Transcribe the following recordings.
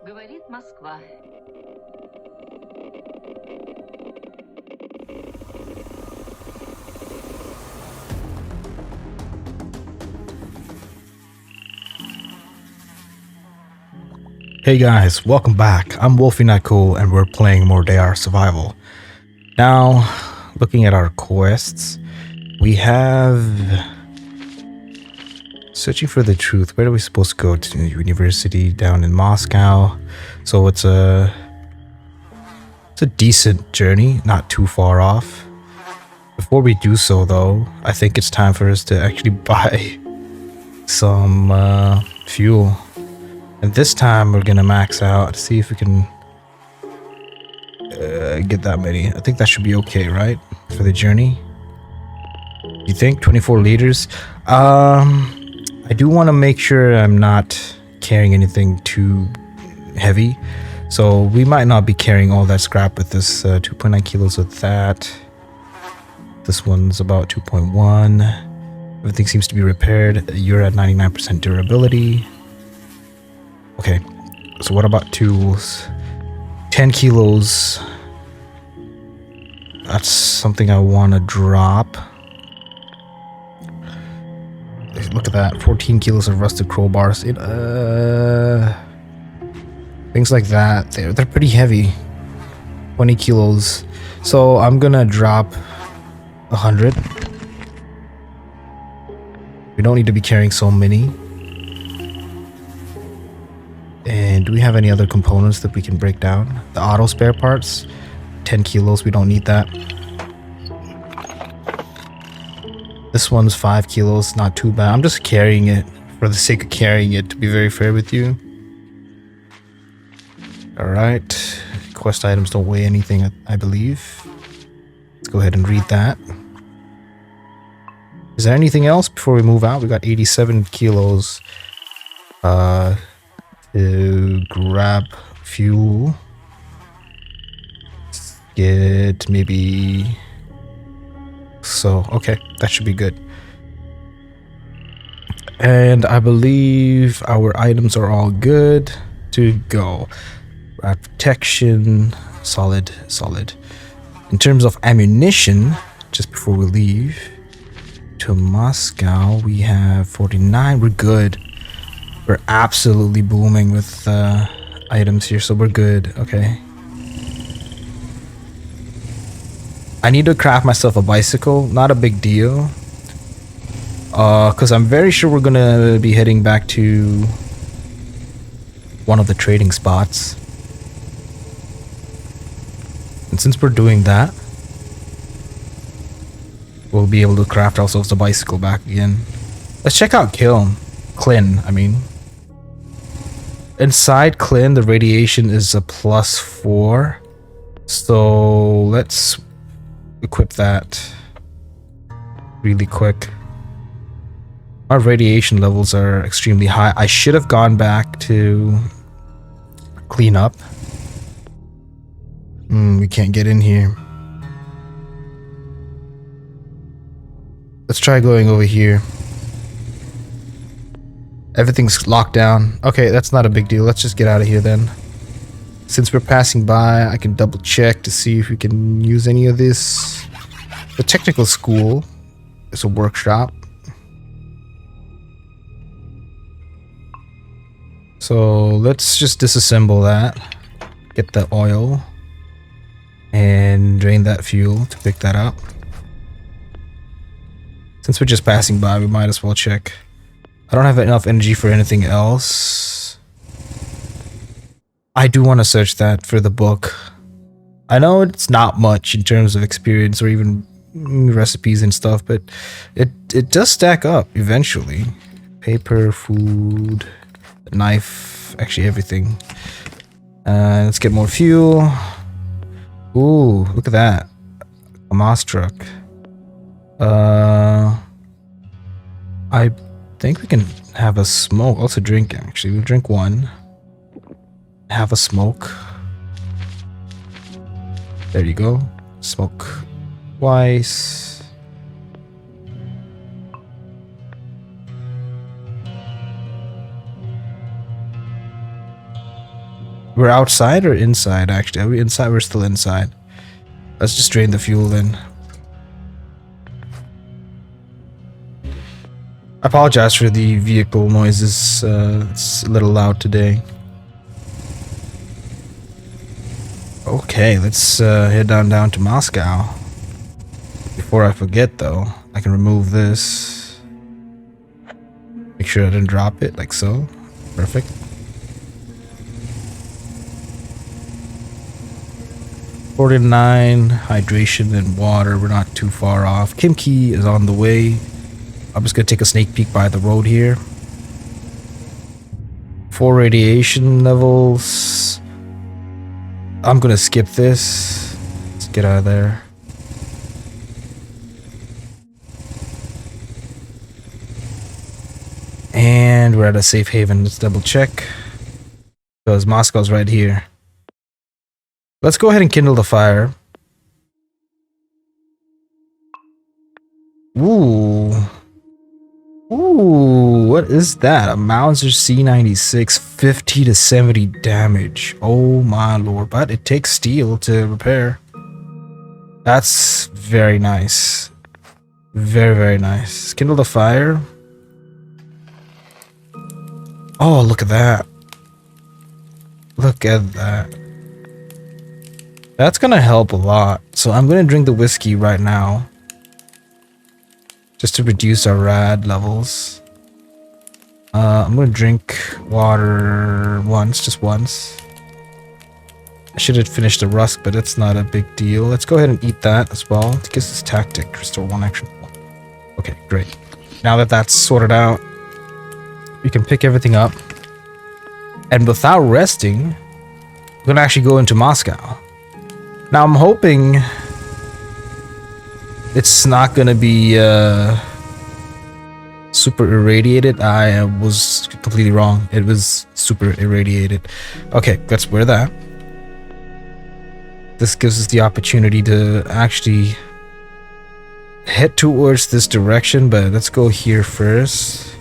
Говорит Москва. Hey guys, welcome back. I'm WolfyNotCool and we're playing more DR Survival. Now, looking at our quests, we have searching for the truth. Where are we supposed to go? To the university down in Moscow. So it's a decent journey, not too far off. Before we do so though, I think it's time for us to actually buy some fuel. And this time we're gonna max out to see if we can get that many. I think that should be okay, right? For the journey. You think 24 liters? I do want to make sure I'm not carrying anything too heavy. So we might not be carrying all that scrap with this 2.9 kilos of that. This one's about 2.1. Everything seems to be repaired. You're at 99% durability. Okay, so what about tools? 10 kilos. That's something I want to drop. Look at that, 14 kilos of rusted crowbars. Things like that, they're pretty heavy. 20 kilos. So I'm gonna drop 100. We don't need to be carrying so many. And do we have any other components that we can break down? The auto spare parts, 10 kilos, we don't need that. This one's 5 kilos, not too bad. I'm just carrying it for the sake of carrying it, to be very fair with you. Alright, quest items don't weigh anything, I believe. Let's go ahead and read that. Is there anything else before we move out? We got 87 kilos. To grab fuel. Get maybe so. Okay, that should be good. And I believe our items are all good to go. Protection, solid. In terms of ammunition, just before we leave to Moscow, we have 49. We're good. We're absolutely booming with items here, so we're good. Okay. I need to craft myself a bicycle. Not a big deal. Because I'm very sure we're gonna be heading back to one of the trading spots. And since we're doing that, we'll be able to craft ourselves a bicycle back again. Let's check out Klin, I mean. Inside Klin, the radiation is a +4. So let's equip that really quick. Our radiation levels are extremely high. I should have gone back to clean up. We can't get in here. Let's try going over here. Everything's locked down. Okay, that's not a big deal. Let's just get out of here then. Since we're passing by, I can double check to see if we can use any of this. The technical school is a workshop. So let's just disassemble that. Get the oil. And drain that fuel to pick that up. Since we're just passing by, we might as well check. I don't have enough energy for anything else. I do want to search that for the book. I know it's not much in terms of experience or even recipes and stuff, but it does stack up eventually. Paper, food, knife, actually everything. Let's get more fuel. Ooh, look at that. A moss truck. I think we can have a smoke. Also drink, actually. We'll drink one. Have a smoke. There you go. Smoke twice. We're outside or inside, actually? Are we inside? We're still inside. Let's just drain the fuel then. I apologize for the vehicle noises. It's a little loud today. Okay, let's head down to Moscow. Before I forget, though, I can remove this. Make sure I didn't drop it, like so. Perfect. '49, hydration and water. We're not too far off. Kimchi is on the way. I'm just gonna take a sneak peek by the road here. 4 radiation levels. I'm gonna skip this. Let's get out of there. And we're at a safe haven. Let's double check. Because Moscow's right here. Let's go ahead and kindle the fire. Ooh. Ooh, what is that? A Mauser C96, 50 to 70 damage. Oh my lord. But it takes steel to repair. That's very nice. Very, very nice. Kindle the fire. Oh, look at that. Look at that. That's gonna help a lot. So I'm gonna drink the whiskey right now. Just to reduce our rad levels. I'm gonna drink water once, just once. I should have finished the rusk, but it's not a big deal. Let's go ahead and eat that as well. It gives us tactic, restore 1 action point. Okay, great. Now that that's sorted out, we can pick everything up. And without resting, we're gonna actually go into Moscow. Now I'm hoping it's not gonna be super irradiated. I was completely wrong. It was super irradiated. Okay, let's wear that. This gives us the opportunity to actually head towards this direction, but let's go here first.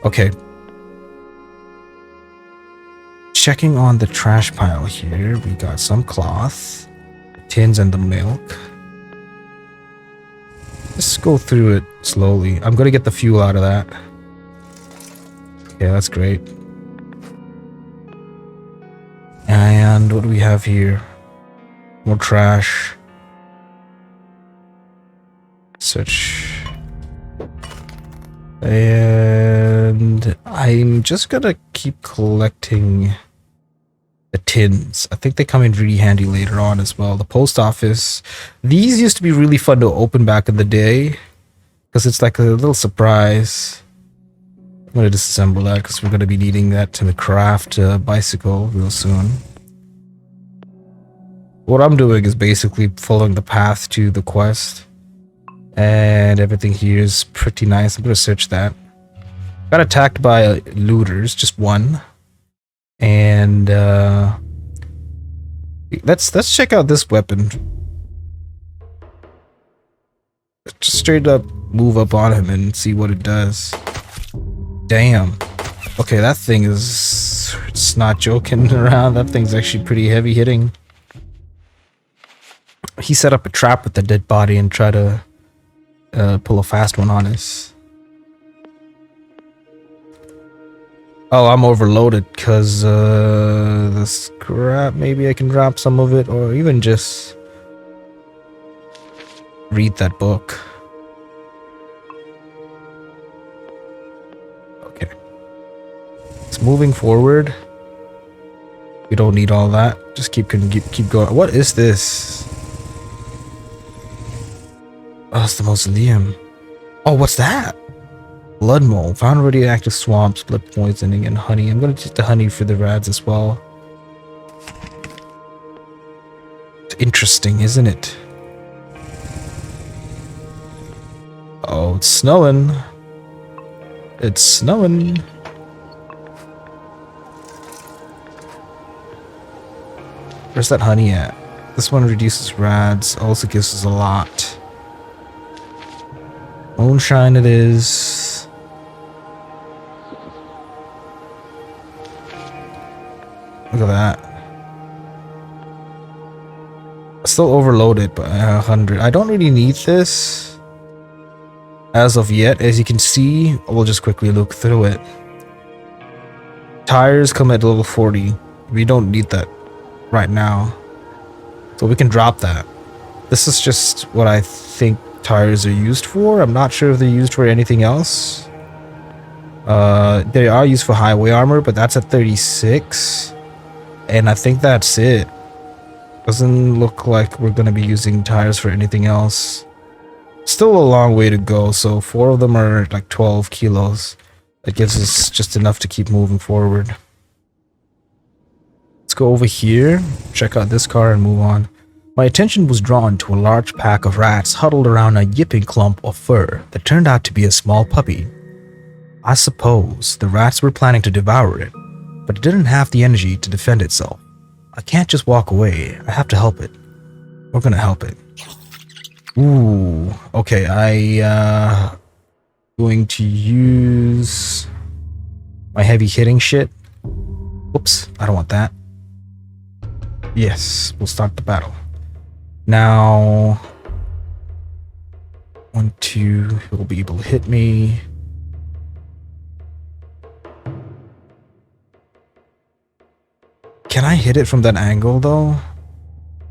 Okay. Checking on the trash pile here, we got some cloth, tins and the milk. Just go through it slowly. I'm gonna get the fuel out of that. Yeah, that's great. And what do we have here? More trash. Search. And I'm just gonna keep collecting the tins. I think they come in really handy later on as well. The post office. These used to be really fun to open back in the day. Because it's like a little surprise. I'm gonna disassemble that because we're gonna be needing that to craft a bicycle real soon. What I'm doing is basically following the path to the quest. And everything here is pretty nice. I'm gonna search that. Got attacked by looters, just one. And let's check out this weapon. Just straight up move up on him and see what it does. Damn. Okay, that thing is... It's not joking around. That thing's actually pretty heavy hitting. He set up a trap with the dead body and tried to pull a fast one on us. Oh, I'm overloaded because the scrap, maybe I can drop some of it or even just read that book. Okay. It's moving forward. We don't need all that. Just keep going. What is this? Oh, it's the mausoleum. Oh, what's that? Blood mold. Found radioactive swamps, blood poisoning, and honey. I'm gonna take the honey for the rads as well. It's interesting, isn't it? Oh, it's snowing. It's snowing. Where's that honey at? This one reduces rads, also gives us a lot. Moonshine it is. Look at that. Still overloaded by 100. I don't really need this as of yet. As you can see, we'll just quickly look through it. Tires come at level 40. We don't need that right now, so we can drop that. This is just what I think tires are used for. I'm not sure if they're used for anything else. They are used for highway armor, but that's at 36, and I think that's it. Doesn't look like we're gonna be using tires for anything else. Still a long way to go, so 4 of them are like 12 kilos. That gives us just enough to keep moving forward. Let's go over here, check out this car, and move on. My attention was drawn to a large pack of rats huddled around a yipping clump of fur that turned out to be a small puppy. I suppose the rats were planning to devour it, but it didn't have the energy to defend itself. I can't just walk away. I have to help it. We're gonna help it. Ooh, okay, going to use my heavy hitting shit. Whoops, I don't want that. Yes, we'll start the battle. Now, 1, 2, he'll be able to hit me. Can I hit it from that angle though?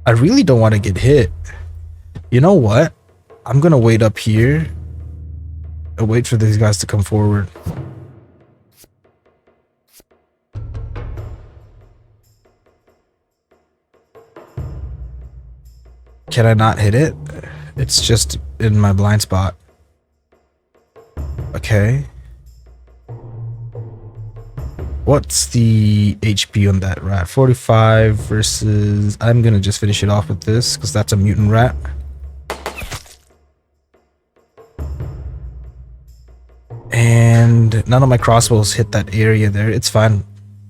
I really don't want to get hit. You know what? I'm gonna wait up here and wait for these guys to come forward. Can I not hit it? It's just in my blind spot. Okay. What's the HP on that rat? 45 versus... I'm gonna just finish it off with this because that's a mutant rat. And none of my crossbows hit that area there. It's fine.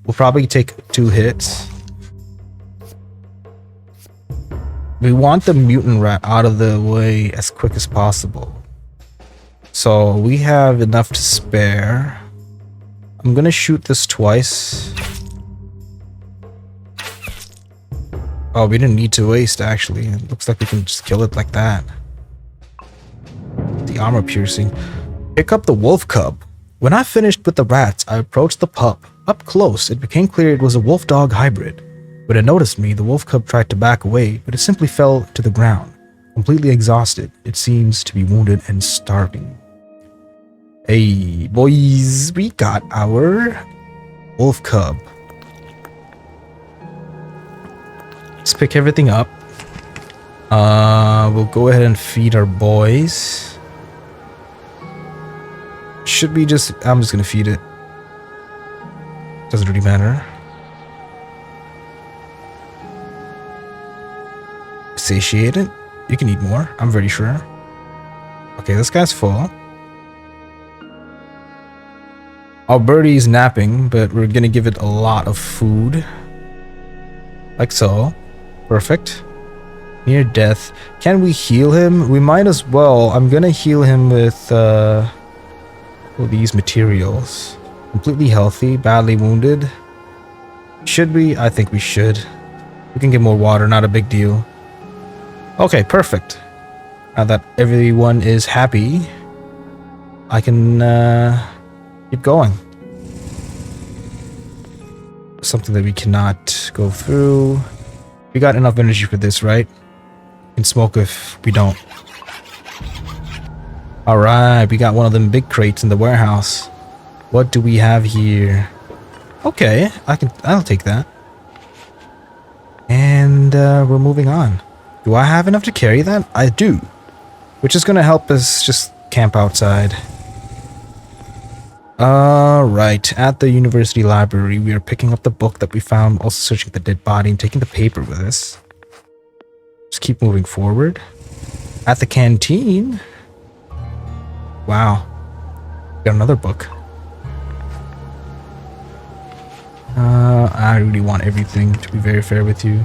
We'll probably take 2 hits. We want the mutant rat out of the way as quick as possible. So we have enough to spare. I'm gonna shoot this twice. Oh, we didn't need to waste actually. It looks like we can just kill it like that. The armor piercing. Pick up the wolf cub. When I finished with the rats, I approached the pup. Up close, it became clear it was a wolf-dog hybrid. When it noticed me, the wolf cub tried to back away, but it simply fell to the ground. Completely exhausted, it seems to be wounded and starving. Hey, boys, we got our wolf cub. Let's pick everything up. We'll go ahead and feed our boys. Should we just... I'm just gonna feed it. Doesn't really matter. Satiated? You can eat more, I'm pretty sure. Okay, this guy's full. Our birdie's napping, but we're gonna give it a lot of food. Like so. Perfect. Near death. Can we heal him? We might as well. I'm gonna heal him with these materials. Completely healthy, badly wounded. Should we? I think we should. We can get more water, not a big deal. Okay, perfect. Now that everyone is happy, I can keep going. Something that we cannot go through. We got enough energy for this, right? We can smoke if we don't. Alright, we got one of them big crates in the warehouse. What do we have here? Okay, I'll take that. And we're moving on. Do I have enough to carry that? I do. Which is gonna help us just camp outside. Alright, at the university library, we are picking up the book that we found, also searching the dead body and taking the paper with us. Just keep moving forward. At the canteen. Wow. Got another book. I really want everything, to be very fair with you.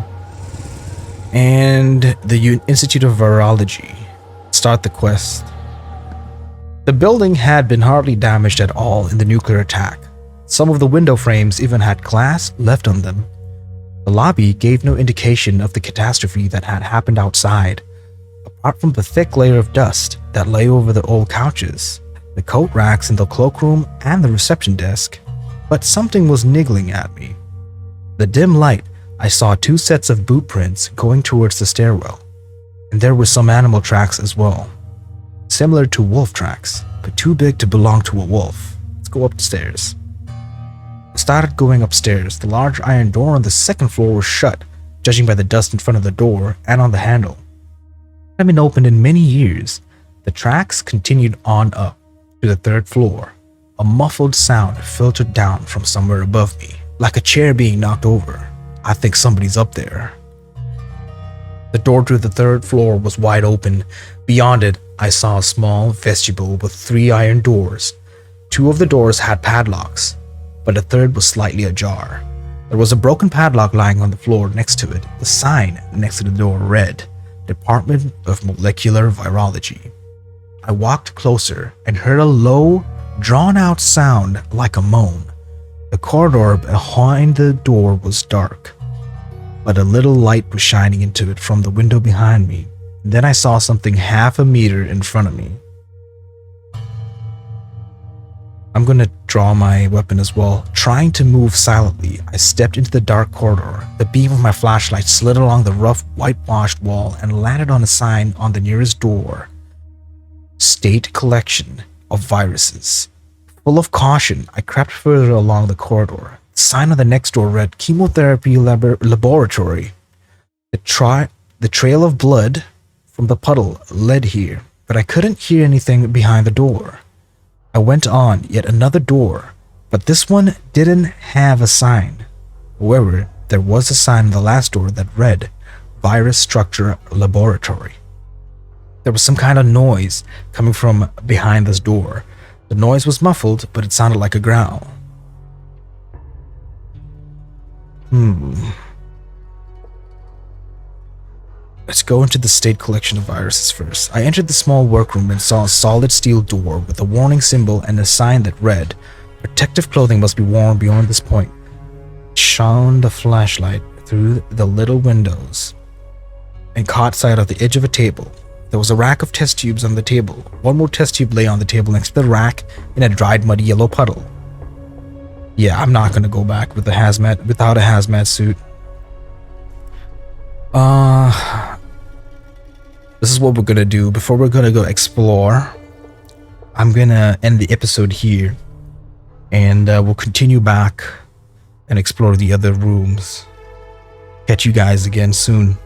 And the Institute of Virology. Start the quest. The building had been hardly damaged at all in the nuclear attack. Some of the window frames even had glass left on them. The lobby gave no indication of the catastrophe that had happened outside, apart from the thick layer of dust that lay over the old couches, the coat racks in the cloakroom, and the reception desk. But something was niggling at me. The dim light, I saw 2 sets of boot prints going towards the stairwell, and there were some animal tracks as well, similar to wolf tracks, but too big to belong to a wolf. Let's go up the stairs. I started going upstairs. The large iron door on the 2nd floor was shut, judging by the dust in front of the door and on the handle. It hadn't been opened in many years. The tracks continued on up to the 3rd floor. A muffled sound filtered down from somewhere above me, like a chair being knocked over. I think somebody's up there. The door to the 3rd floor was wide open. Beyond it, I saw a small vestibule with 3 iron doors. 2 of the doors had padlocks, but the 3rd was slightly ajar. There was a broken padlock lying on the floor next to it. The sign next to the door read, Department of Molecular Virology. I walked closer and heard a low, drawn-out sound like a moan. The corridor behind the door was dark, but a little light was shining into it from the window behind me. Then I saw something half a meter in front of me. I'm gonna draw my weapon as well. Trying to move silently, I stepped into the dark corridor. The beam of my flashlight slid along the rough, whitewashed wall and landed on a sign on the nearest door. State Collection of Viruses. Full of caution, I crept further along the corridor. The sign on the next door read Chemotherapy Laboratory. The trail of blood from the puddle led here, but I couldn't hear anything behind the door. I went on yet another door, but this one didn't have a sign. However, there was a sign on the last door that read Virus Structure Laboratory. There was some kind of noise coming from behind this door. The noise was muffled, but it sounded like a growl. Let's go into the state collection of viruses first. I entered the small workroom and saw a solid steel door with a warning symbol and a sign that read, Protective clothing must be worn beyond this point. Shone the flashlight through the little windows and caught sight of the edge of a table. There was a rack of test tubes on the table. One more test tube lay on the table next to the rack in a dried, muddy yellow puddle. Yeah, I'm not gonna go back with without a hazmat suit. This is what we're gonna do. Before we're gonna go explore, I'm gonna end the episode here, and we'll continue back and explore the other rooms. Catch you guys again soon.